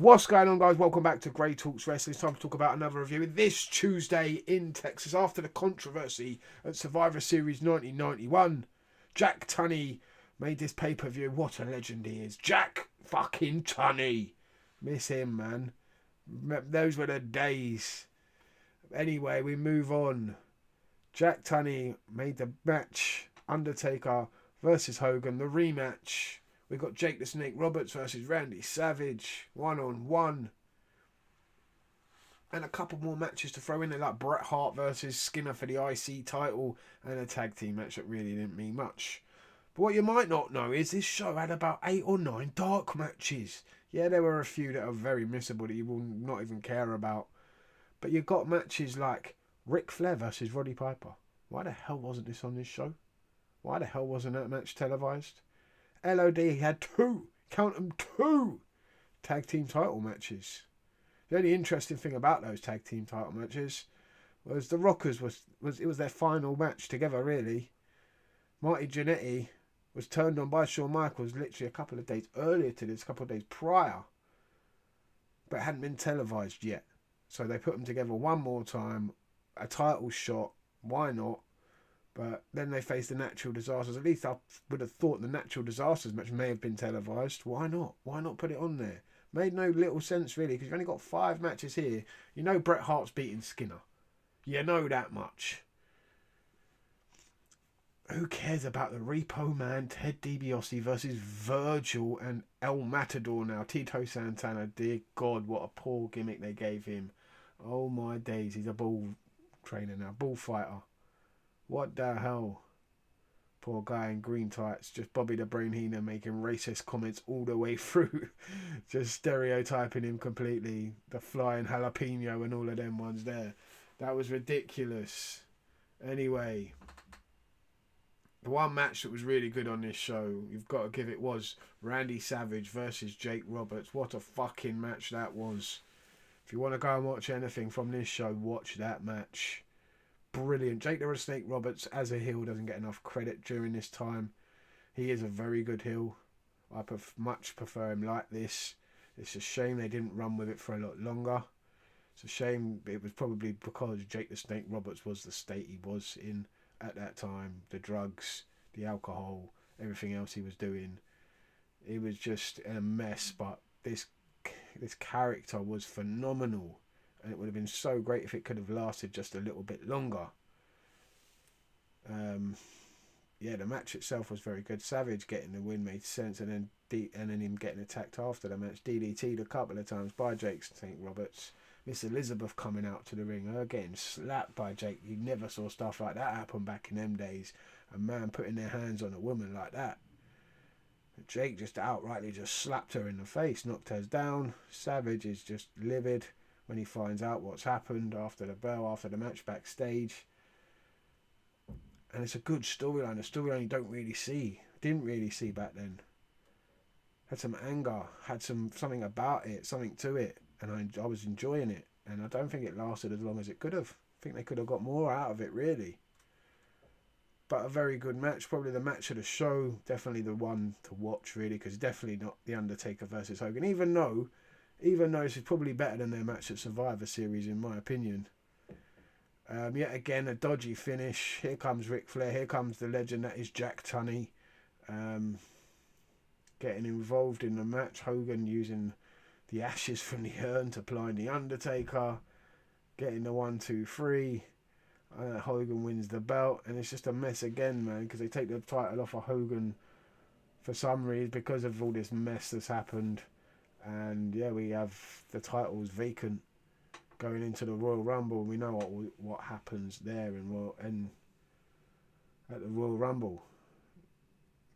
What's going on, guys? Welcome back to Grey Talks Wrestling. It's time to talk about another review this Tuesday in Texas after the controversy at Survivor Series 1991. Jack Tunney made this pay-per-view. What a legend he is. Jack fucking Tunney. Miss him, man. Those were the days. Anyway, we move on. Jack Tunney made the match. Undertaker versus Hogan. The rematch. We've got Jake the Snake Roberts versus Randy Savage, 1-on-1. And a couple more matches to throw in there, like Bret Hart versus Skinner for the IC title, and a tag team match that really didn't mean much. But what you might not know is this show had about 8 or 9 dark matches. Yeah, there were a few that are very missable that you will not even care about. But you got matches like Ric Flair versus Roddy Piper. Why the hell wasn't this on this show? Why the hell wasn't that match televised? LOD had 2, count them, 2 tag team title matches. The only interesting thing about those tag team title matches was the Rockers was their final match together, really. Marty Jannetty was turned on by Shawn Michaels literally a couple of days earlier to this, a couple of days prior, but it hadn't been televised yet. So they put them together one more time, a title shot, why not? But then they faced the Natural Disasters. At least I would have thought the Natural Disasters match may have been televised. Why not? Why not put it on there? Made no little sense, really, because you've only got 5 matches here. You know Bret Hart's beating Skinner. You know that much. Who cares about the Repo Man, Ted DiBiase versus Virgil and El Matador now? Tito Santana, dear God, what a poor gimmick they gave him. Oh my days, he's a bull trainer now, bullfighter. What the hell? Poor guy in green tights, just Bobby the Brain Heener making racist comments all the way through. Just stereotyping him completely. The flying jalapeno and all of them ones there. That was ridiculous. Anyway, the one match that was really good on this show, you've got to give it, was Randy Savage versus Jake Roberts. What a fucking match that was. If you want to go and watch anything from this show, watch that match. Brilliant. Jake the Snake Roberts as a heel doesn't get enough credit during this time. He is a very good heel. I much prefer him like this. It's a shame they didn't run with it for a lot longer. It's a shame. It was probably because Jake the Snake Roberts was the state he was in at that time. The drugs, the alcohol, everything else he was doing. It was just a mess, but this character was phenomenal. And it would have been so great if it could have lasted just a little bit longer. Yeah, the match itself was very good. Savage getting the win made sense, and then him getting attacked after the match. DDT'd a couple of times by Jake St. Roberts. Miss Elizabeth coming out to the ring, her getting slapped by Jake. You never saw stuff like that happen back in them days. A man putting their hands on a woman like that. Jake just outrightly just slapped her in the face, knocked her down. Savage is just livid when he finds out what's happened after the bell, after the match backstage. And it's a good storyline, a storyline you didn't really see back then. Had some anger, had something about it, something to it, and I was enjoying it. And I don't think it lasted as long as it could have. I think they could have got more out of it, really. But a very good match, probably the match of the show, definitely the one to watch, really, because definitely not the Undertaker versus Hogan, even though this is probably better than their match at Survivor Series, in my opinion. Yet again, a dodgy finish. Here comes Ric Flair. Here comes the legend that is Jack Tunney. Getting involved in the match. Hogan using the ashes from the urn to blind the Undertaker. Getting the 1, 2, 3. Hogan wins the belt. And it's just a mess again, man, because they take the title off of Hogan for some reason because of all this mess that's happened. And yeah, we have the titles vacant going into the Royal Rumble. We know what happens there and at the Royal Rumble.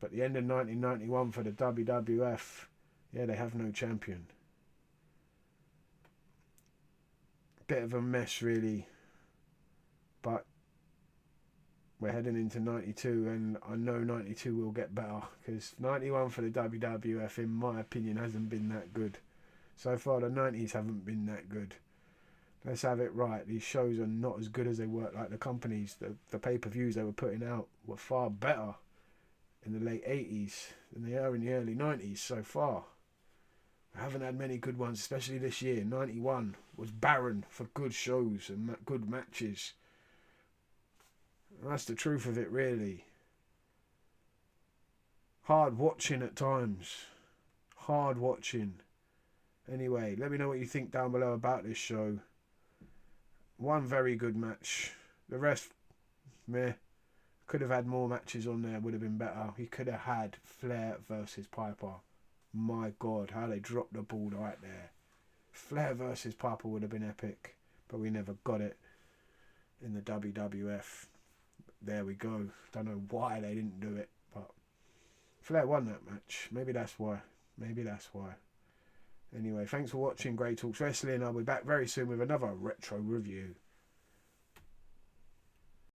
But the end of 1991 for the WWF, yeah, they have no champion. Bit of a mess, really. But we're heading into 92, and I know 92 will get better, because 91 for the WWF, in my opinion, hasn't been that good. So far, the 90s haven't been that good. Let's have it right. These shows are not as good as they were. Like the companies, the pay-per-views they were putting out were far better in the late 80s than they are in the early 90s so far. I haven't had many good ones, especially this year. 91 was barren for good shows and good matches. And that's the truth of it, really. Hard watching at times. Hard watching. Anyway, let me know what you think down below about this show. One very good match. The rest, meh. Could have had more matches on there, would have been better. He could have had Flair versus Piper. My God, how they dropped the ball right there. Flair versus Piper would have been epic, but we never got it in the WWF. There we go. Don't know why they didn't do it, but Flair won that match. Maybe that's why. Maybe that's why. Anyway, thanks for watching Grey Talks Wrestling. I'll be back very soon with another retro review.